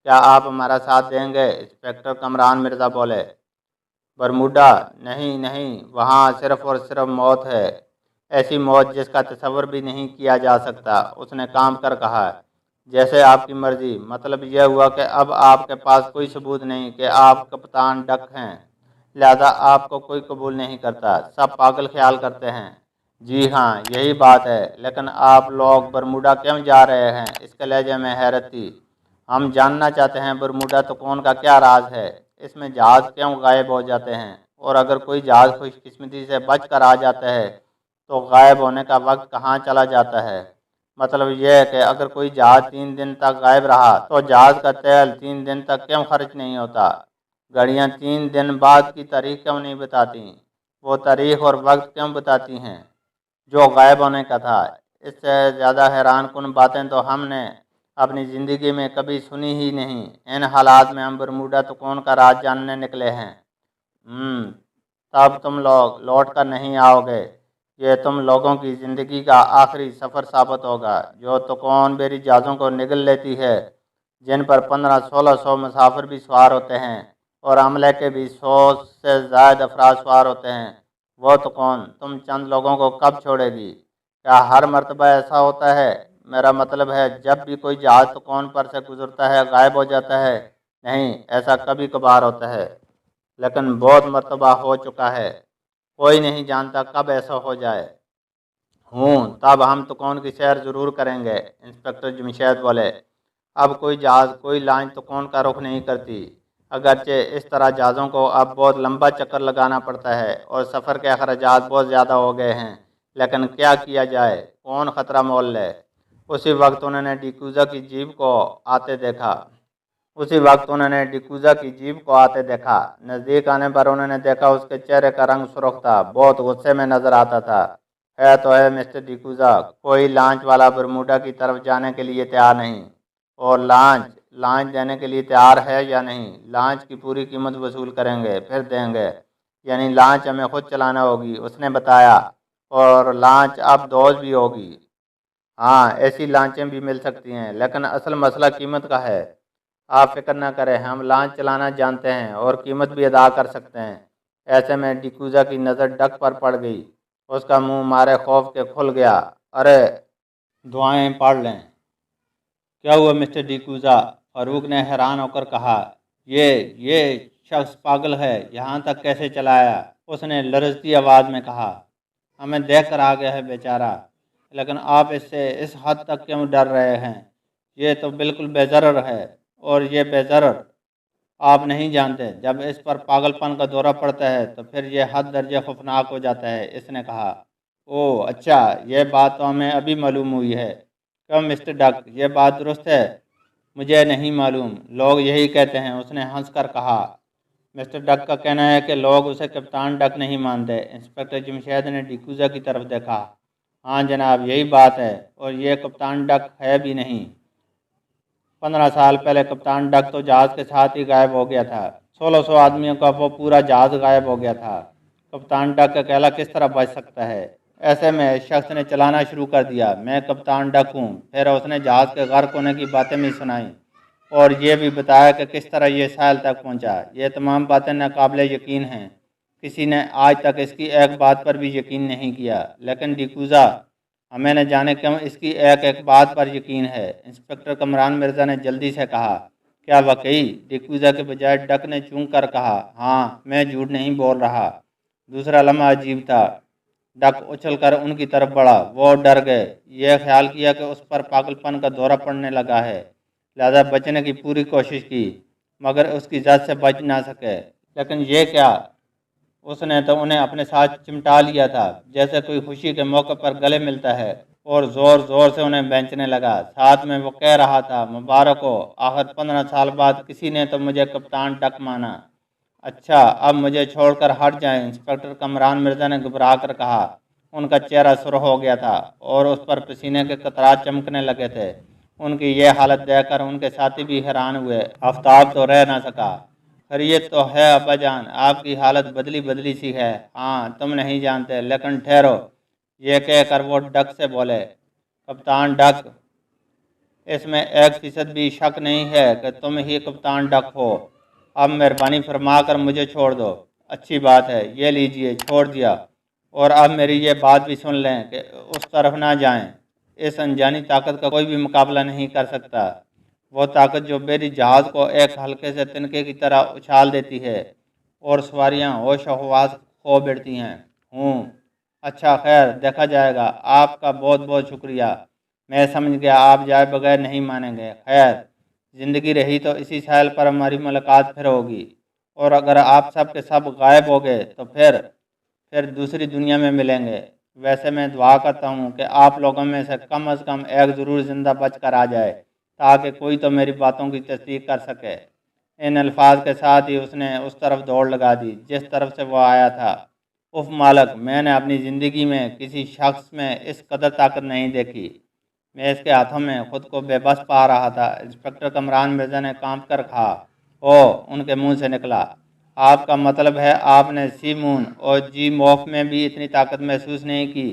क्या आप हमारा साथ देंगे? इंस्पेक्टर कमरान मिर्ज़ा बोले। बरमूडा? नहीं नहीं, वहाँ सिर्फ और सिर्फ मौत है, ऐसी मौत जिसका तसव्वुर भी नहीं किया जा सकता। उसने काम कर कहा। जैसे आपकी मर्जी। मतलब यह हुआ कि अब आपके पास कोई सबूत नहीं कि आप कप्तान डक हैं, लिहाजा आपको कोई कबूल नहीं करता। सब पागल ख्याल करते हैं। जी हाँ, यही बात है। लेकिन आप लोग बरमूडा क्यों जा रहे हैं? इसके लहजे में हैरत थी। हम जानना चाहते हैं बरमूडा तूफ़ान का क्या राज है। इसमें जहाज़ क्यों गायब हो जाते हैं, और अगर कोई जहाज़ खुशकिस्मती से बच कर आ जाता है तो गायब होने का वक्त कहाँ चला जाता है? मतलब यह है कि अगर कोई जहाज़ 3 दिन तक गायब रहा तो जहाज़ का तेल 3 दिन तक क्यों खर्च नहीं होता? घड़ियाँ 3 दिन बाद की तारीख क्यों नहीं बताती? वो तारीख और वक्त क्यों बताती हैं जो गायब होने का था? इससे ज़्यादा हैरान कुन बातें तो हमने अपनी ज़िंदगी में कभी सुनी ही नहीं। इन हालात में हम बरमूडा तूफ़ान का राज जानने निकले हैं। तब तुम लोग लौट कर नहीं आओगे। ये तुम लोगों की ज़िंदगी का आखिरी सफ़र साबित होगा। जो तूफ़ान बेरी जहाज़ों को निगल लेती है, जिन पर 1500-1600 मुसाफिर भी सवार होते हैं और अमले के भी 100 से ज़ायद अफराद सवार होते हैं, वो तूफ़ान तुम चंद लोगों को कब छोड़ेगी? क्या हर मर्तबा ऐसा होता है? मेरा मतलब है, जब भी कोई जहाज़ तूफ़ान पर से गुजरता है गायब हो जाता है? नहीं, ऐसा कभी कभार होता है, लेकिन बहुत मर्तबा हो चुका है। कोई नहीं जानता कब ऐसा हो जाए। तब हम तूफ़ान की सैर ज़रूर करेंगे। इंस्पेक्टर जमशेद बोले। अब कोई जहाज़, कोई लॉन्च तूफ़ान का रुख नहीं करती। अगरचे इस तरह जहाज़ों को अब बहुत लंबा चक्कर लगाना पड़ता है और सफ़र के अखराजात बहुत ज़्यादा हो गए हैं, लेकिन क्या किया जाए? कौन ख़तरा मोल ले? उसी वक्त उन्होंने डिक्रूज़ा की जीप को आते देखा। नज़दीक आने पर उन्होंने देखा उसके चेहरे का रंग सुर्ख था, बहुत गुस्से में नजर आता था। है तो है मिस्टर डिक्रूज़ा, कोई लॉन्च वाला बरमूडा की तरफ जाने के लिए तैयार नहीं। और लॉन्च देने के लिए तैयार है या नहीं? लॉन्च की पूरी कीमत वसूल करेंगे, फिर देंगे। यानी लॉन्च हमें खुद चलाना होगी, उसने बताया। और लॉन्च अब दोज भी होगी। हाँ, ऐसी लांचें भी मिल सकती हैं, लेकिन असल मसला कीमत का है। आप फिक्र न करें, हम लांच चलाना जानते हैं और कीमत भी अदा कर सकते हैं। ऐसे में डिक्रूज़ा की नज़र डक पर पड़ गई। उसका मुंह मारे खौफ के खुल गया। अरे, दुआएं पढ़ लें। क्या हुआ मिस्टर डिक्रूज़ा? फारूक ने हैरान होकर कहा। ये शख्स पागल है, यहाँ तक कैसे चला आया? उसने लरजती आवाज़ में कहा। हमें देख कर आ गया है बेचारा, लेकिन आप इससे इस हद तक क्यों डर रहे हैं? ये तो बिल्कुल बेज़रर है। और ये बेज़रर आप नहीं जानते, जब इस पर पागलपन का दौरा पड़ता है तो फिर यह हद दर्जे खौफनाक हो जाता है, इसने कहा। ओह अच्छा, यह बात तो हमें अभी मालूम हुई है। क्यों मिस्टर डक, यह बात दुरुस्त है? मुझे नहीं मालूम, लोग यही कहते हैं, उसने हंसकर कहा। मिस्टर डक का कहना है कि लोग उसे कप्तान डक नहीं मानते। इंस्पेक्टर जमशेद ने डिक्रूज़ा की तरफ देखा। हाँ जनाब, यही बात है, और ये कप्तान डक है भी नहीं। 15 साल पहले कप्तान डक तो जहाज़ के साथ ही गायब हो गया था। 1600 आदमियों का वो पूरा जहाज़ गायब हो गया था। कप्तान डक अकेला किस तरह बच सकता है? ऐसे में इस शख्स ने चलाना शुरू कर दिया। मैं कप्तान डक हूँ। फिर उसने जहाज़ के गर्क होने की बातें भी सुनाई और ये भी बताया कि किस तरह ये साहिल तक पहुँचा। ये तमाम बातें नाकाबिले यकीन हैं। किसी ने आज तक इसकी एक बात पर भी यकीन नहीं किया, लेकिन डिक्रूज़ा, हमें न जाने क्यों इसकी एक एक बात पर यकीन है। इंस्पेक्टर कमरान मिर्ज़ा ने जल्दी से कहा। क्या वाकई? डिक्रूज़ा के बजाय डक ने चूं कर कहा। हाँ, मैं झूठ नहीं बोल रहा। दूसरा लम्हा अजीब था। डक उछल कर उनकी तरफ बढ़ा। वो डर गए। यह ख्याल किया कि उस पर पागलपन का दौरा पड़ने लगा है, लिहाजा बचने की पूरी कोशिश की, मगर उसकी जद से बच ना सके। लेकिन ये क्या, उसने तो उन्हें अपने साथ चिमटा लिया था, जैसे कोई खुशी के मौके पर गले मिलता है, और ज़ोर ज़ोर से उन्हें बेंचने लगा। साथ में वो कह रहा था, मुबारक हो, आखिर 15 साल बाद किसी ने तो मुझे कप्तान डक माना। अच्छा, अब मुझे छोड़कर हट जाएं, इंस्पेक्टर कमरान मिर्ज़ा ने घबरा कर कहा। उनका चेहरा सुर्ख हो गया था और उस पर पसीने के कतरात चमकने लगे थे। उनकी ये हालत देखकर उनके साथी भी हैरान हुए। आफ्ताब तो रह ना सका। खैरियत तो है अब्बाजान, आपकी हालत बदली बदली सी है। हाँ, तुम नहीं जानते, लेकिन ठहरो। ये कहकर वो डक से बोले। कप्तान डक, इसमें 1% भी शक नहीं है कि तुम ही कप्तान डक हो। अब मेहरबानी फरमा कर मुझे छोड़ दो। अच्छी बात है, ये लीजिए, छोड़ दिया। और अब मेरी ये बात भी सुन लें कि उस तरफ ना जाएं। इस अनजानी ताकत का कोई भी मुकाबला नहीं कर सकता। वो ताकत जो मेरी जहाज़ को एक हल्के से तिनके की तरह उछाल देती है और सवारियां होश हवास खो बैठती हैं। अच्छा, खैर, देखा जाएगा। आपका बहुत बहुत शुक्रिया। मैं समझ गया आप जाए बगैर नहीं मानेंगे। खैर, ज़िंदगी रही तो इसी साहिल पर हमारी मुलाकात फिर होगी, और अगर आप सब के सब गायब हो गए तो फिर दूसरी दुनिया में मिलेंगे। वैसे मैं दुआ करता हूँ कि आप लोगों में से कम एक ज़रूर ज़िंदा बच कर आ जाए, ताकि कोई तो मेरी बातों की तस्दीक कर सके। इन अल्फाज के साथ ही उसने उस तरफ दौड़ लगा दी जिस तरफ से वो आया था। उफ मालक, मैंने अपनी ज़िंदगी में किसी शख्स में इस कदर ताकत नहीं देखी। मैं इसके हाथों में खुद को बेबस पा रहा था। इंस्पेक्टर कमरान मिर्ज़ा ने कांप कर कहा। उनके मुंह से निकला, आपका मतलब है आपने सी मून और जी मोफ में भी इतनी ताकत महसूस नहीं की?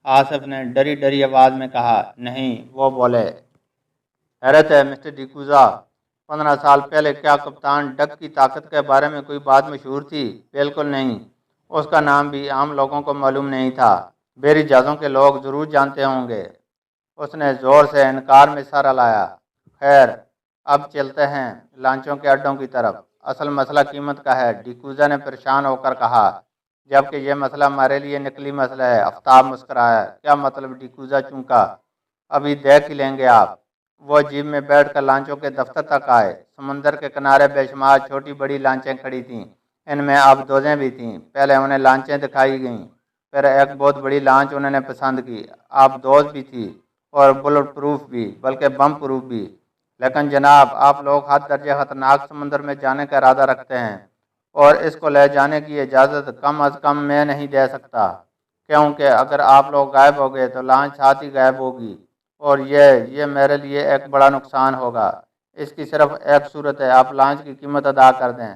आसिफ ने डरी डरी आवाज़ में कहा। नहीं, वो बोले। हैरत है मिस्टर डिकूजा, 15 साल पहले क्या कप्तान डक की ताकत के बारे में कोई बात मशहूर थी? बिल्कुल नहीं। उसका नाम भी आम लोगों को मालूम नहीं था। बेरी जहाज़ों के लोग ज़रूर जानते होंगे। उसने ज़ोर से इनकार में सर हिलाया। खैर, अब चलते हैं लांचों के अड्डों की तरफ। असल मसला कीमत का है, डिकूजा ने परेशान होकर कहा। जबकि यह मसला हमारे लिए नकली मसला है। आफ्ताब मुस्कराया। क्या मतलब? डिकूजा चूंका। अभी देख ही लेंगे आप। वो जीप में बैठकर लांचों के दफ्तर तक आए। समुंदर के किनारे बेशुमार छोटी बड़ी लांचें खड़ी थीं। इनमें आबदोजें भी थीं। पहले उन्हें लांचें दिखाई गईं, फिर एक बहुत बड़ी लांच उन्होंने पसंद की। आबदोज भी थी और बुलेट प्रूफ भी, बल्कि बम प्रूफ भी। लेकिन जनाब, आप लोग हद दर्जे खतरनाक समुंदर में जाने का इरादा रखते हैं, और इसको ले जाने की इजाज़त कम अज़ कम मैं नहीं दे सकता, क्योंकि अगर आप लोग गायब हो गए तो लांच साथ ही गायब होगी, और ये मेरे लिए एक बड़ा नुकसान होगा। इसकी सिर्फ एक सूरत है, आप लांच की कीमत अदा कर दें।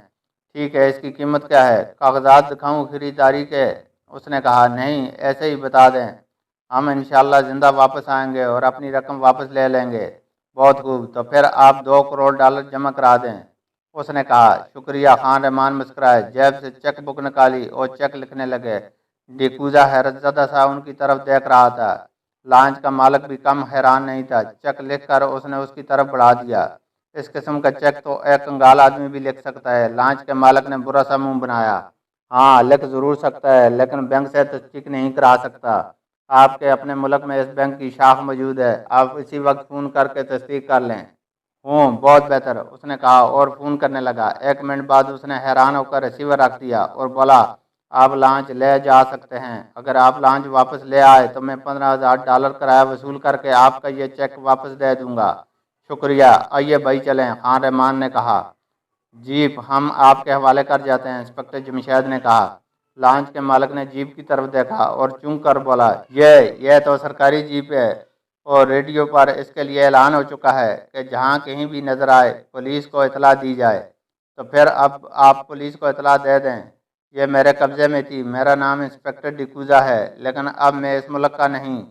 ठीक है, इसकी कीमत क्या है? कागजात दिखाऊं खरीदारी के? उसने कहा। नहीं, ऐसे ही बता दें। हम इंशाल्लाह ज़िंदा वापस आएंगे और अपनी रकम वापस ले लेंगे। बहुत खूब, तो फिर आप $2 करोड़ जमा करा दें। उसने कहा। शुक्रिया। खान रहमान मुस्कुराए, जेब से चेक बुक निकाली और चेक लिखने लगे। डिकूजा हैरतज़दा सा उनकी तरफ देख रहा था। लॉन्च का मालिक भी कम हैरान नहीं था। चेक लिख कर उसने उसकी तरफ बढ़ा दिया। इस किस्म का चेक तो एक कंगाल आदमी भी लिख सकता है। लॉन्च के मालिक ने बुरा सा मुंह बनाया। हाँ, लिख ज़रूर सकता है, लेकिन बैंक से तस्दीक नहीं करा सकता। आपके अपने मुल्क में इस बैंक की शाख मौजूद है। आप इसी वक्त फ़ोन करके तस्दीक कर लें। बहुत बेहतर, उसने कहा और फ़ोन करने लगा। 1 मिनट बाद उसने हैरान होकर रिसीवर रख दिया और बोला, आप लॉन्च ले जा सकते हैं। अगर आप लॉन्च वापस ले आए तो मैं $15,000 किराया वसूल करके आपका ये चेक वापस दे दूंगा। शुक्रिया। आइए भाई चलें, खान रहमान ने कहा। जीप हम आपके हवाले कर जाते हैं, इंस्पेक्टर जमशेद ने कहा। लॉन्च के मालिक ने जीप की तरफ देखा और चूं कर बोला, ये तो सरकारी जीप है, और रेडियो पर इसके लिए ऐलान हो चुका है कि जहां कहीं भी नजर आए पुलिस को इतला दी जाए। तो फिर अब आप पुलिस को इतला दे दें। ये मेरे कब्जे में थी। मेरा नाम इंस्पेक्टर डिकूजा है, लेकिन अब मैं इस मुल्क का नहीं,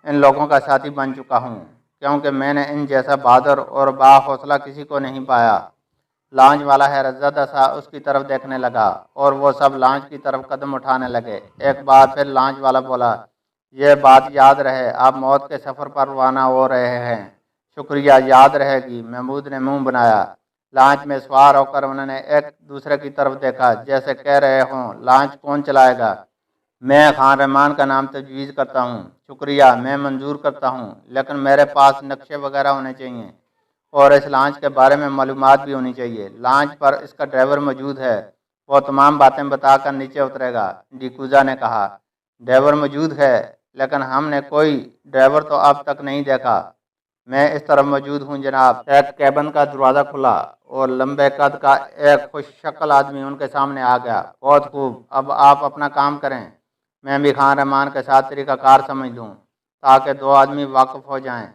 इन लोगों का साथी बन चुका हूँ, क्योंकि मैंने इन जैसा बहादुर और बाहौसला किसी को नहीं पाया। लॉन्च वाला हैरतज़दा सा उसकी तरफ देखने लगा और वो सब लॉन्च की तरफ कदम उठाने लगे। एक बार फिर लॉन्च वाला बोला, यह बात याद रहे, आप मौत के सफ़र पर रवाना हो रहे हैं। शुक्रिया, याद रहेगी, महमूद ने मुंह बनाया। लॉन्च में सवार होकर उन्होंने एक दूसरे की तरफ देखा, जैसे कह रहे हों, लॉन्च कौन चलाएगा? मैं खान रहमान का नाम तजवीज़ करता हूँ। शुक्रिया, मैं मंजूर करता हूँ, लेकिन मेरे पास नक्शे वगैरह होने चाहिए, और इस लॉन्च के बारे में मालूमात भी होनी चाहिए। लॉन्च पर इसका ड्राइवर मौजूद है, वो तमाम बातें बताकर नीचे उतरेगा। डिकूजा ने कहा। ड्राइवर मौजूद है, लेकिन हमने कोई ड्राइवर तो अब तक नहीं देखा। मैं इस तरफ मौजूद हूँ जनाब। एक कैबिन का दरवाज़ा खुला और लंबे कद का एक खुश शक्ल आदमी उनके सामने आ गया। बहुत खूब, अब आप अपना काम करें। मैं भी खान रहमान के साथ तरीक़ाकार समझ लूँ, ताकि 2 आदमी वाकिफ़ हो जाएं।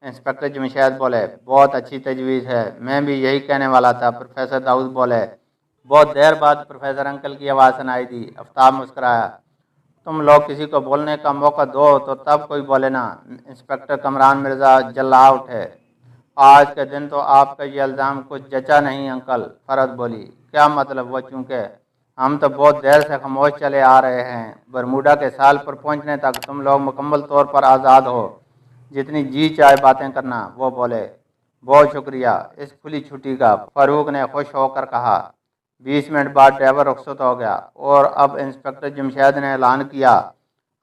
इंस्पेक्टर जमशेद बोले, बहुत अच्छी तजवीज़ है, मैं भी यही कहने वाला था। प्रोफेसर दाऊद बोले। बहुत देर बाद प्रोफेसर अंकल की आवाज़ सुनाई दी। आफ्ताब मुस्कराया। तुम लोग किसी को बोलने का मौका दो तो तब कोई बोले ना। इंस्पेक्टर कमरान मिर्ज़ा जल्ला उठे। آج کے دن تو آپ کا یہ الزام کچھ جچا نہیں انکل، فرد بولی۔ کیا مطلب؟ وہ چونکہ ہم تو بہت دیر سے خاموش چلے آ رہے ہیں، برموڈا کے سال پر پہنچنے تک تم لوگ مکمل طور پر آزاد ہو، جتنی جی چاہے باتیں کرنا۔ وہ بولے، بہت شکریہ اس کھلی چھٹی کا، فاروق نے خوش ہو کر کہا۔ 20 منٹ بعد ڈرائیور رخصت ہو گیا اور اب انسپکٹر جمشید نے اعلان کیا،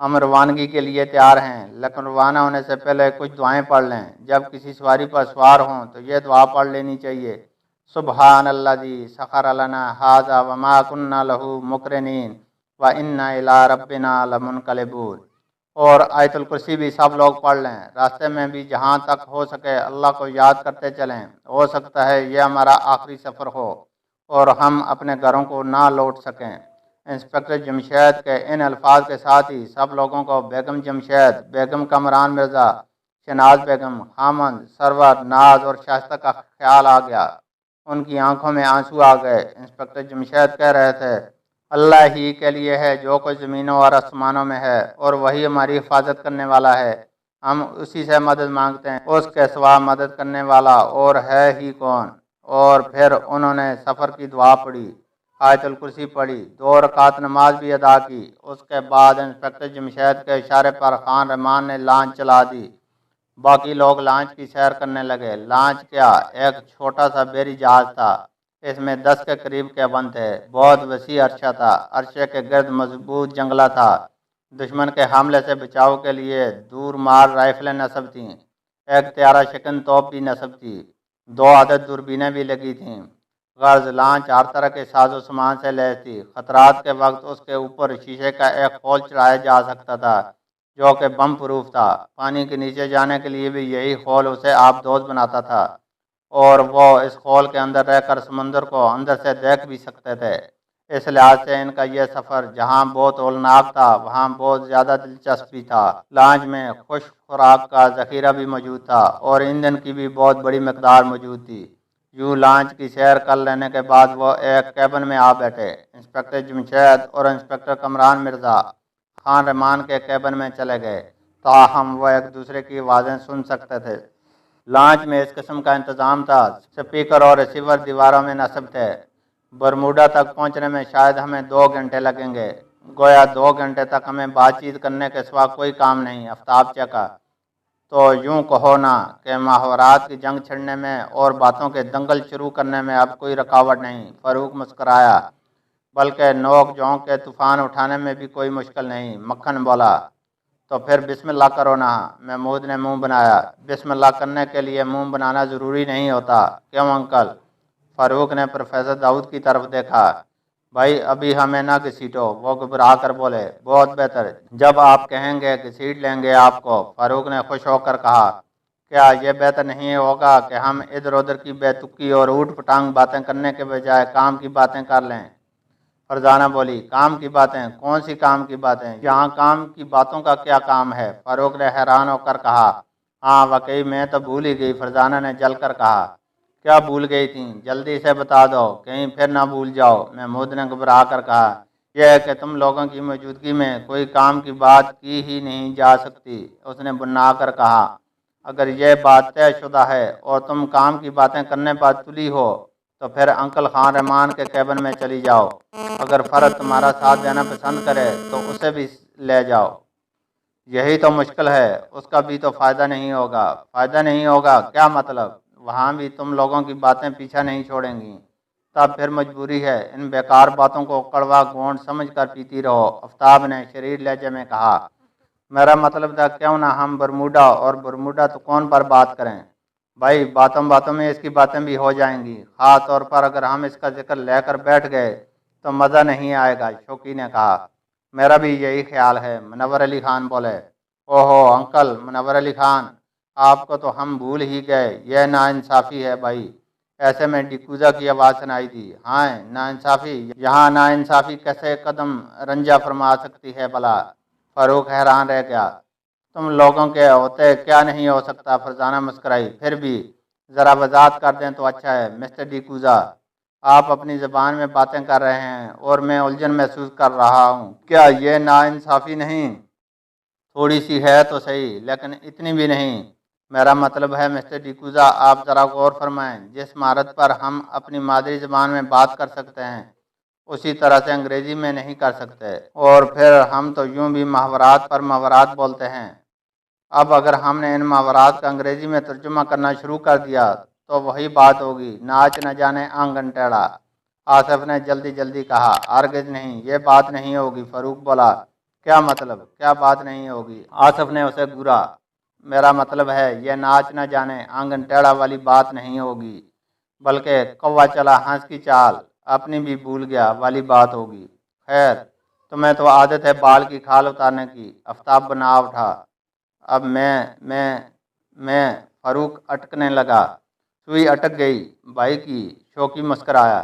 ہم روانگی کے لیے تیار ہیں، لیکن روانہ ہونے سے پہلے کچھ دعائیں پڑھ لیں۔ جب کسی سواری پر سوار ہوں تو یہ دعا پڑھ لینی چاہیے، سبحان الذی سخر لنا ھذا وما کنا لہ مقرنین وانا الی ربنا لمنقلبون۔ اور آیت الکرسی بھی سب لوگ پڑھ لیں۔ راستے میں بھی جہاں تک ہو سکے اللہ کو یاد کرتے چلیں، ہو سکتا ہے یہ ہمارا آخری سفر ہو اور ہم اپنے گھروں کو نہ لوٹ سکیں۔ انسپکٹر جمشید کے ان الفاظ کے ساتھ ہی سب لوگوں کو بیگم جمشید، بیگم کامران مرزا، شناز بیگم، خامند، سرور، ناز اور شائستہ کا خیال آ گیا۔ ان کی آنکھوں میں آنسو آ گئے۔ انسپکٹر جمشید کہہ رہے تھے، اللہ ہی کے لیے ہے جو کچھ زمینوں اور آسمانوں میں ہے، اور وہی ہماری حفاظت کرنے والا ہے، ہم اسی سے مدد مانگتے ہیں، اس کے سوا مدد کرنے والا اور ہے ہی کون۔ اور پھر انہوں نے سفر کی دعا پڑھی، آیت الکرسی پڑھی، 2 رکعت نماز بھی ادا کی۔ اس کے بعد انسپکٹر جمشید کے اشارے پر خان رحمان نے لانچ چلا دی۔ باقی لوگ لانچ کی سیر کرنے لگے۔ لانچ کیا، ایک چھوٹا سا بیری جہاز تھا، اس میں 10 کے قریب کیبن تھے۔ بہت وسیع عرصہ تھا، عرصے کے گرد مضبوط جنگلہ تھا، دشمن کے حملے سے بچاؤ کے لیے دور مار رائفلیں نصب تھیں، ایک طیارہ شکن توپ بھی نصب تھی، 2 عدد دوربینیں بھی لگی تھیں۔ غرض لانچ ہر طرح کے ساز و سامان سے لیس تھی۔ خطرات کے وقت اس کے اوپر شیشے کا ایک خول چڑھایا جا سکتا تھا جو کہ بم پروف تھا۔ پانی کے نیچے جانے کے لیے بھی یہی خول اسے آبدوز بناتا تھا، اور وہ اس خول کے اندر رہ کر سمندر کو اندر سے دیکھ بھی سکتے تھے۔ اس لحاظ سے ان کا یہ سفر جہاں بہت ہولناک تھا وہاں بہت زیادہ دلچسپ بھی تھا۔ لانچ میں خشک خوراک کا ذخیرہ بھی موجود تھا اور ایندھن کی بھی بہت بڑی مقدار موجود تھی۔ یوں لانچ کی سیر کر لینے کے بعد وہ ایک کیبن میں آ بیٹھے۔ انسپکٹر جمشید اور انسپکٹر کامران مرزا خان رحمان کے کیبن میں چلے گئے، تاہم وہ ایک دوسرے کی آوازیں سن سکتے تھے۔ لانچ میں اس قسم کا انتظام تھا، سپیکر اور ریسیور دیواروں میں نصب تھے۔ برموڈا تک پہنچنے میں شاید ہمیں 2 گھنٹے لگیں گے۔ گویا 2 گھنٹے تک ہمیں بات چیت کرنے کے سوا کوئی کام نہیں۔ آفتاب چکا، تو یوں کہو نا کہ محاورات کی جنگ چھڑنے میں اور باتوں کے دنگل شروع کرنے میں اب کوئی رکاوٹ نہیں۔ فاروق مسکرایا، بلکہ نوک جھونک کے طوفان اٹھانے میں بھی کوئی مشکل نہیں۔ مکھن بولا، تو پھر بسم اللہ کرو نا۔ محمود نے منہ بنایا، بسم اللہ کرنے کے لیے منہ بنانا ضروری نہیں ہوتا۔ کیوں انکل؟ فاروق نے پروفیسر داؤد کی طرف دیکھا۔ بھائی ابھی ہمیں نہ گھسیٹو، وہ گھبرا کر بولے۔ بہت بہتر، جب آپ کہیں گے گھسیٹ لیں گے آپ کو، فاروق نے خوش ہو کر کہا۔ کیا یہ بہتر نہیں ہوگا کہ ہم ادھر ادھر کی بے تکی اور اوٹ پٹانگ باتیں کرنے کے بجائے کام کی باتیں کر لیں؟ فرزانہ بولی، کام کی باتیں؟ کون سی کام کی باتیں؟ یہاں کام کی باتوں کا کیا کام ہے؟ فاروق نے حیران ہو کر کہا۔ ہاں واقعی میں تو بھول ہی گئی، فرزانہ نے جل کر کہا۔ کیا بھول گئی تھیں؟ جلدی سے بتا دو، کہیں پھر نہ بھول جاؤ۔ محمود نے گھبرا کر کہا، یہ ہے کہ تم لوگوں کی موجودگی میں کوئی کام کی بات کی ہی نہیں جا سکتی۔ اس نے بنا کر کہا، اگر یہ بات طے شدہ ہے اور تم کام کی باتیں کرنے پر تلی ہو تو پھر انکل خان رحمان کے کیبن میں چلی جاؤ۔ اگر فرد تمہارا ساتھ دینا پسند کرے تو اسے بھی لے جاؤ۔ یہی تو مشکل ہے، اس کا بھی تو فائدہ نہیں ہوگا۔ فائدہ نہیں ہوگا؟ کیا مطلب؟ وہاں بھی تم لوگوں کی باتیں پیچھا نہیں چھوڑیں گی، تب پھر مجبوری ہے ان بیکار باتوں کو کڑوا گونڈ سمجھ کر پیتی رہو۔ آفتاب نے شریر لہجے میں کہا، میرا مطلب تھا کیوں نہ ہم برموڈا، اور برموڈا تو کون پر بات کریں؟ بھائی باتوں باتوں میں اس کی باتیں بھی ہو جائیں گی، خاص طور پر اگر ہم اس کا ذکر لے کر بیٹھ گئے تو مزہ نہیں آئے گا، شوقی نے کہا۔ میرا بھی یہی خیال ہے، منور علی خان بولے۔ اوہو انکل، منور علی خان، آپ کو تو ہم بھول ہی گئے، یہ ناانصافی ہے بھائی۔ ایسے میں ڈیکوزا کی آواز سنائی دی، ہاں ناانصافی؟ یہاں ناانصافی کیسے قدم رنجا فرما سکتی ہے بلا؟ فاروق حیران رہ گیا۔ تم لوگوں کے ہوتے کیا نہیں ہو سکتا؟ فرزانہ مسکرائی، پھر بھی ذرا وضاحت کر دیں تو اچھا ہے مسٹر ڈیکوزا۔ آپ اپنی زبان میں باتیں کر رہے ہیں اور میں الجھن محسوس کر رہا ہوں۔ کیا یہ ناانصافی نہیں؟ تھوڑی سی ہے تو صحیح، لیکن اتنی بھی نہیں۔ میرا مطلب ہے مسٹر ڈیکوزا، آپ ذرا غور فرمائیں، جس مہارت پر ہم اپنی مادری زبان میں بات کر سکتے ہیں اسی طرح سے انگریزی میں نہیں کر سکتے، اور پھر ہم تو یوں بھی محاورات پر محاورات بولتے ہیں۔ اب اگر ہم نے ان محاورات کا انگریزی میں ترجمہ کرنا شروع کر دیا تو وہی بات ہوگی، ناچ نہ جانے آنگن ٹیڑھا۔ آصف نے جلدی جلدی کہا، ہرگز نہیں، یہ بات نہیں ہوگی۔ فاروق بولا، کیا مطلب؟ کیا بات نہیں ہوگی؟ آصف نے اسے گھورا، میرا مطلب ہے یہ ناچ نہ جانے آنگن ٹیڑھا والی بات نہیں ہوگی، بلکہ کوا چلا ہنس کی چال اپنی بھی بھول گیا والی بات ہوگی۔ خیر، تمہیں تو عادت ہے بال کی کھال اتارنے کی۔ آفتاب بنا اٹھا، اب میں فاروق اٹکنے لگا۔ سوئی اٹک گئی بھائی کی، شوقی مسکرایا،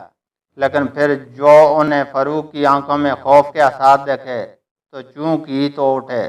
لیکن پھر جو انہیں فاروق کی آنکھوں میں خوف کے اثرات دیکھے تو چوں کی تو اٹھے۔